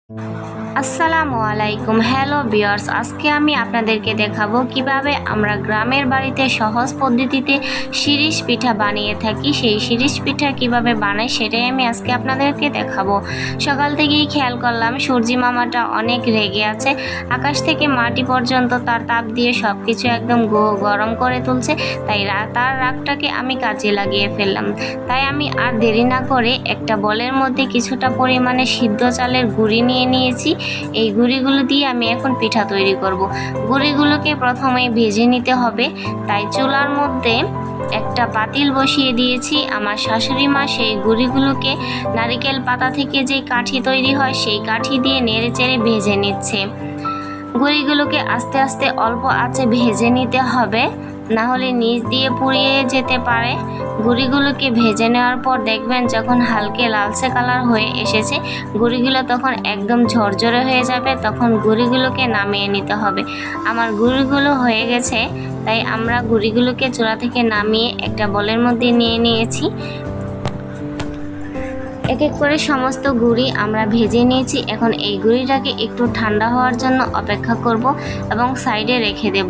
আসসালামু আলাইকুম। Hello viewers, আজকে আমি আপনাদেরকে দেখাবো কিভাবে আমরা গ্রামের বাড়িতে সহজ পদ্ধতিতে শিরিষ পিঠা বানিয়ে থাকি। সেই শিরিষ পিঠা কিভাবে বানাই সেটাই আমি আজকে আপনাদেরকে দেখাবো। সকাল থেকেই খেয়াল করলাম সূর্যি মামাটা অনেক রেগে আছে। আকাশ থেকে মাটি পর্যন্ত তার তাপ দিয়ে সব কিছু একদম গরম করে তুলছে। তাই তার রাগটাকে আমি কাজে লাগিয়ে ফেললাম। তাই আমি আর দেরি না করে একটা বলের মধ্যে কিছুটা পরিমাণে সিদ্ধ চালের গুঁড়ি নিয়ে নিয়েছি। এই গুঁড়িগুলো দিয়ে আমি এখন পিঠা তৈরি করব। গুঁড়িগুলোকে প্রথমে ভেজে নিতে হবে। তাই চুলার মধ্যে একটা পাতিল বসিয়ে দিয়েছি। আমার শাশুড়ি মা সেই গুঁড়িগুলোকে নারিকেল পাতা থেকে যে কাঠি তৈরি হয় সেই কাঠি দিয়ে নেড়ে চেড়ে ভেজে নিচ্ছে। গুঁড়িগুলোকে আস্তে আস্তে অল্প আঁচে ভেজে নিতে হবে, না হলে নিচ দিয়ে পুড়িয়ে যেতে পারে। গুঁড়িগুলোকে ভেজে নেওয়ার পর দেখবেন যখন হালকা লালচে কালার হয়ে এসেছে, গুঁড়িগুলো তখন একদম ঝরঝরে হয়ে যাবে। তখন গুঁড়িগুলোকে নামিয়ে নিতে হবে। আমার গুঁড়িগুলো হয়ে গেছে, তাই আমরা গুঁড়িগুলোকে চুলা থেকে নামিয়ে একটা বলের মধ্যে নিয়ে নিয়েছি। এক এক করে সমস্ত গুঁড়ি আমরা ভেজে নিয়েছি। এখন এই গুঁড়িটাকে একটু ঠান্ডা হওয়ার জন্য অপেক্ষা করব এবং সাইডে রেখে দেব।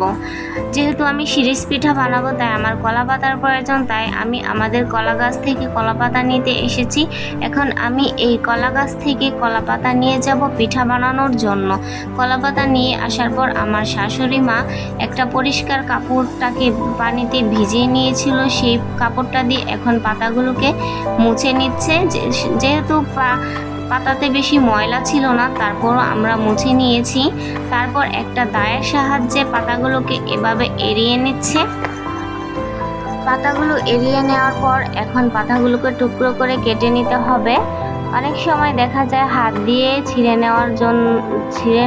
যেহেতু আমি শিরিষ পিঠা বানাবো তাই আমার কলা পাতার প্রয়োজন, তাই আমি আমাদের কলা গাছ থেকে কলা পাতা নিতে এসেছি। এখন আমি এই কলা গাছ থেকে কলা পাতা নিয়ে যাব পিঠা বানানোর জন্য। কলা পাতা নিয়ে আসার পর আমার শাশুড়ি মা একটা পরিষ্কার কাপড়টাকে পানিতে ভিজিয়ে নিয়েছিল। সেই কাপড়টা দিয়ে এখন পাতাগুলোকে মুছে নিচ্ছে। যেহেতু পাতাতে বেশি ময়লা ছিল না, তারপরও আমরা মুছে নিয়েছি। তারপর একটা দায়ের সাহায্যে পাতাগুলোকে এভাবে এড়িয়ে নিচ্ছে। পাতাগুলো এড়িয়ে নেওয়ার পর এখন পাতাগুলোকে টুকরো করে কেটে নিতে হবে। অনেক সময় দেখা যায় হাত দিয়ে ছিঁড়ে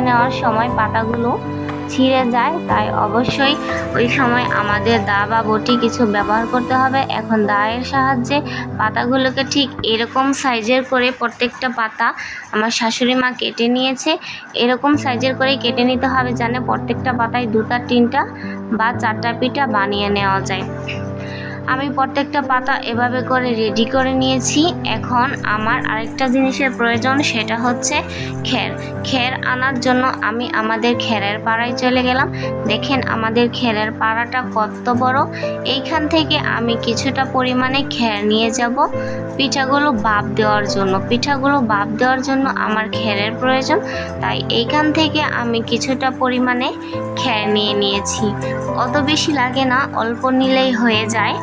নেওয়ার সময় পাতাগুলো ছিঁড়ে যায়, তাই অবশ্যই ওই সময় আমাদের দা বা বটি কিছু ব্যবহার করতে হবে। এখন দায়ের সাহায্যে পাতাগুলোকে ঠিক এরকম সাইজের করে প্রত্যেকটা পাতা আমার শাশুড়ি মা কেটে নিয়েছে। এরকম সাইজের করে কেটে নিতে হবে যেন প্রত্যেকটা পাতায় 2টা 3টা বা 4টা পিঠা বানিয়ে নেওয়া যায়। আমি প্রত্যেকটা পাতা এভাবে করে রেডি করে নিয়েছি। এখন আমার আরেকটা জিনিসের প্রয়োজন, সেটা হচ্ছে খের আনার জন্য আমি আমাদের খেরের পাড়ায় চলে গেলাম। দেখেন আমাদের খেরের পাড়াটা কত বড়। এইখান থেকে আমি কিছুটা পরিমাণে খের নিয়ে যাব পিঠাগুলো ভাপ দেওয়ার জন্য। আমার খেরের প্রয়োজন, তাই এইখান থেকে আমি কিছুটা পরিমাণে খের নিয়ে নিয়েছি। অত বেশি লাগে না, অল্প নিলেই হয়ে যায়।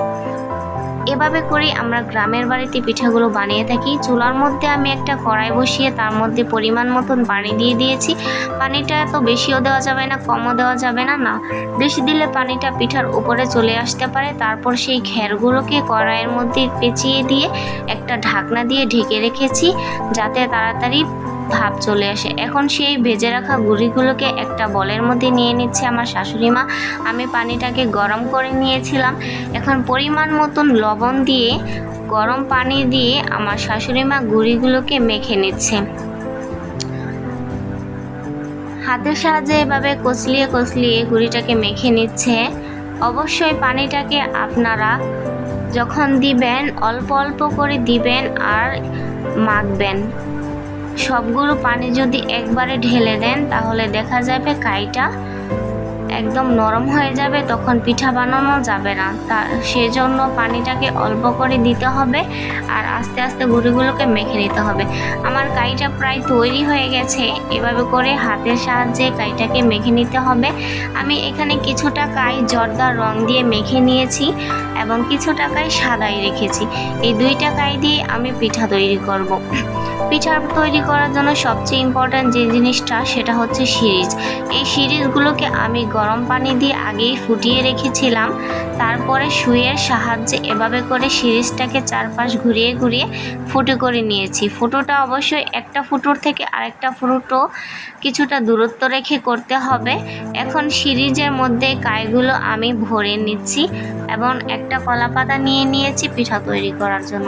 এভাবে করে আমরা গ্রামের বাড়িতে পিঠাগুলো বানিয়ে থাকি। চুলার মধ্যে আমি একটা কড়াই বসিয়ে তার মধ্যে পরিমাণ মতন পানি দিয়ে দিয়েছি। পানিটা এত বেশিও দেওয়া যাবে না, কমও দেওয়া যাবে না। বেশি দিলে পানিটা পিঠার উপরে চলে আসতে পারে। তারপর সেই খেরগুলোকে কড়াইয়ের মধ্যে পেঁচিয়ে দিয়ে একটা ঢাকনা দিয়ে ঢেকে রেখেছি যাতে তাড়াতাড়ি ভাপ চলে আসে। এখন সেই ভেজে রাখা গুঁড়িগুলোকে একটা বলের মধ্যে নিয়ে নিচ্ছে আমার শাশুড়ি মা। আমি পানিটাকে গরম করে নিয়েছিলাম। এখন পরিমাণ মতন লবণ দিয়ে গরম পানি দিয়ে আমার শাশুড়ি মা গুঁড়িগুলোকে মেখে নিচ্ছে। হাতের সাহায্যে এভাবে কচলিয়ে গুঁড়িটাকে মেখে নিচ্ছে। অবশ্যই পানিটাকে আপনারা যখন দিবেন অল্প অল্প করে দিবেন আর মাখবেন। সবগুলো পানি যদি একবারে ঢেলে দেন তাহলে দেখা যাবে কাইটা একদম নরম হয়ে যাবে, তখন পিঠা বানানো যাবে না। সেজন্য পানিটাকে অল্প করে দিতে হবে আর আস্তে আস্তে গুঁড়িগুলোকে মেখে নিতে হবে। আমার কাইটা প্রায় তৈরি হয়ে গেছে। এভাবে করে হাতের সাহায্যে কাইটাকে মেখে নিতে হবে। আমি এখানে কিছুটা কাই জর্দার রং দিয়ে মেখে নিয়েছি এবং কিছুটা কাই সাদাই রেখেছি। এই 2টা কাই দিয়ে আমি পিঠা তৈরি করব। পিঠা তৈরি করার জন্য সবচেয়ে ইম্পর্ট্যান্ট যে জিনিসটা সেটা হচ্ছে শিরিষ। এই শিরিষগুলোকে আমি গরম পানি দিয়ে আগেই ফুটিয়ে রেখেছিলাম। তারপরে সুইয়ের সাহায্যে এভাবে করে শিরিষটাকে চারপাশ ঘুরিয়ে ফুটো করে নিয়েছি। ফুটোটা অবশ্যই একটা ফুটোর থেকে আরেকটা ফুটো কিছুটা দূরত্ব রেখে করতে হবে। এখন শিরিষের মধ্যে কাইগুলো আমি ভরে নিচ্ছি এবং একটা কলা পাতা নিয়ে নিয়েছি পিঠা তৈরি করার জন্য।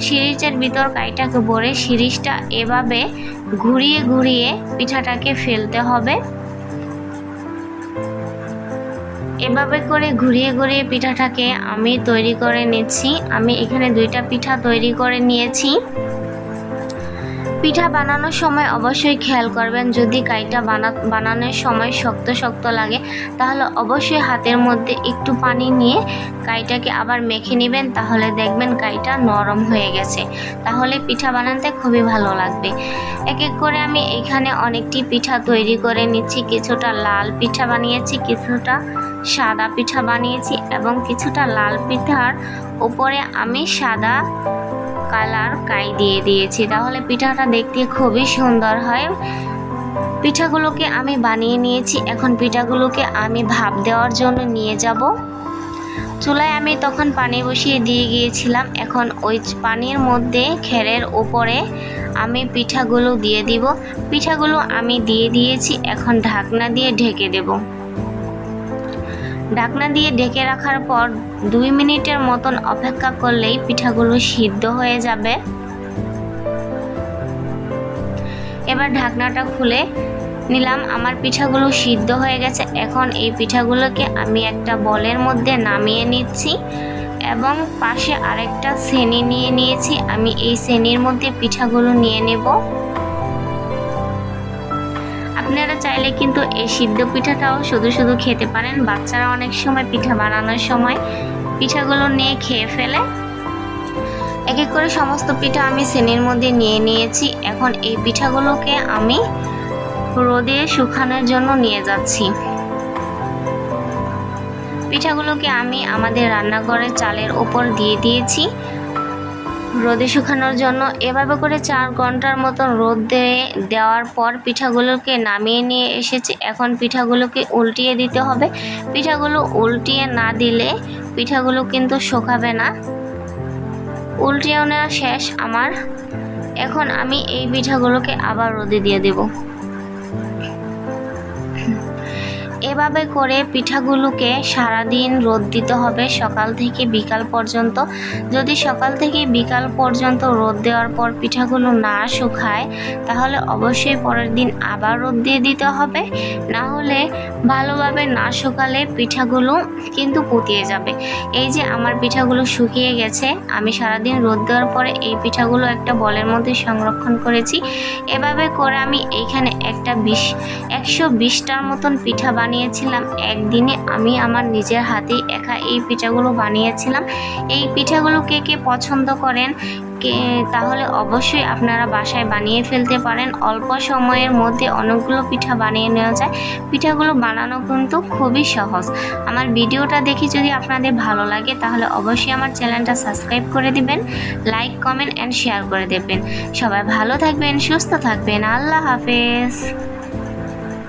শিরিষের ভিতর কাইটাকে ভরে শিরিষটা এভাবে ঘুরিয়ে পিঠাটাকে ফেলতে হবে। এভাবে করে ঘুরিয়ে পিঠাটাকে আমি তৈরি করে নিচ্ছি। আমি এখানে 2টা পিঠা তৈরি করে নিয়েছি। পিঠা বানানোর সময় অবশ্যই খেয়াল করবেন, যদি কাইটা বানানোর সময় শক্ত শক্ত লাগে তাহলে অবশ্যই হাতের মধ্যে একটু পানি নিয়ে কাইটাকে আবার মেখে নেবেন, তাহলে দেখবেন কাইটা নরম হয়ে গেছে, তাহলে পিঠা বানাতে খুবই ভালো লাগবে। এক এক করে আমি এখানে অনেকটি পিঠা তৈরি করে নিচ্ছি। কিছুটা লাল পিঠা বানিয়েছি, কিছুটা সাদা পিঠা বানিয়েছি এবং কিছুটা লাল পিঠার উপরে আমি সাদা কালার কাই দিয়ে দিয়েছি, তাহলে পিঠাটা দেখতে খুবই সুন্দর হয়। পিঠাগুলোকে আমি বানিয়ে নিয়েছি। এখন পিঠাগুলোকে আমি ভাপ দেওয়ার জন্য নিয়ে যাব। চুলায় আমি তখন পানি বসিয়ে দিয়ে গিয়েছিলাম। এখন ওই পানির মধ্যে খেরের উপরে আমি পিঠাগুলো দিয়ে দিব। পিঠাগুলো আমি দিয়ে দিয়েছি। এখন ঢাকনা দিয়ে ঢেকে দেব। ঢাকনা দিয়ে ঢেকে রাখার পর 2 মিনিটের মতন অপেক্ষা করলেই পিঠাগুলো সিদ্ধ হয়ে যাবে। এবার ঢাকনাটা খুলে নিলাম। আমার পিঠাগুলো সিদ্ধ হয়ে গেছে। এখন এই পিঠাগুলোকে আমি একটা বলের মধ্যে নামিয়ে নিচ্ছি এবং পাশে আরেকটা সেনি নিয়ে নিয়েছি। আমি এই সেনির মধ্যে পিঠাগুলো নিয়ে নেব। আপনারা চাইলে কিন্তু এই সিদ্ধ পিঠাটাও শুধু শুধু খেতে পারেন। বাচ্চারা অনেক সময় পিঠা বানানোর সময় পিঠাগুলো নিয়ে খেয়ে ফেলে। এক এক করে সমস্ত পিঠা আমি সেনির মধ্যে নিয়ে নিয়েছি। এখন এই পিঠাগুলোকে আমি রোদে শুকানোর জন্য নিয়ে যাচ্ছি। পিঠাগুলোকে আমি আমাদের রান্নাঘরের চালের উপর দিয়ে দিয়েছি রোদে শুকানোর জন্য। এভাবে করে 4 ঘন্টার মতন রোদ দেওয়ার পর পিঠাগুলোকে নামিয়ে নিয়ে এসেছি। এখন পিঠাগুলোকে উল্টিয়ে দিতে হবে। পিঠাগুলো উল্টিয়ে না দিলে পিঠাগুলো কিন্তু শুকাবে না। উল্টিয়ে নেওয়া শেষ আমার। এখন আমি এই পিঠাগুলোকে আবার রোদে দিয়ে দেব। এভাবে করে পিঠাগুলোকে সারাদিন রোদ দিতে হবে, সকাল থেকে বিকাল পর্যন্ত। যদি সকাল থেকে বিকাল পর্যন্ত রোদ দেওয়ার পর পিঠাগুলো না শুকায় তাহলে অবশ্যই পরের দিন আবার রোদ দিয়ে দিতে হবে, না হলে ভালোভাবে না শুকালে পিঠাগুলো কিন্তু পুতিয়ে যাবে। এই যে আমার পিঠাগুলো শুকিয়ে গেছে। আমি সারাদিন রোদ দেওয়ার পরে এই পিঠাগুলো একটা বলের মধ্যে সংরক্ষণ করেছি। এভাবে করে আমি এইখানে 120টার মতন পিঠা বানিয়েছিলাম একদিনে। আমি আমার নিজের হাতেই একা এই পিঠাগুলো বানিয়েছিলাম। এই পিঠাগুলো কে কে পছন্দ করেন তাহলে অবশ্যই আপনারা বাসায় বানিয়ে ফেলতে পারেন। অল্প সময়ের মধ্যে অনেকগুলো পিঠা বানিয়ে নেওয়া যায়। পিঠাগুলো বানানো কিন্তু খুবই সহজ। আমার ভিডিওটা দেখে যদি আপনাদের ভালো লাগে তাহলে অবশ্যই আমার চ্যানেলটা সাবস্ক্রাইব করে দিবেন, লাইক কমেন্ট অ্যান্ড শেয়ার করে দেবেন। সবাই ভালো থাকবেন, সুস্থ থাকবেন। আল্লাহ হাফেজ।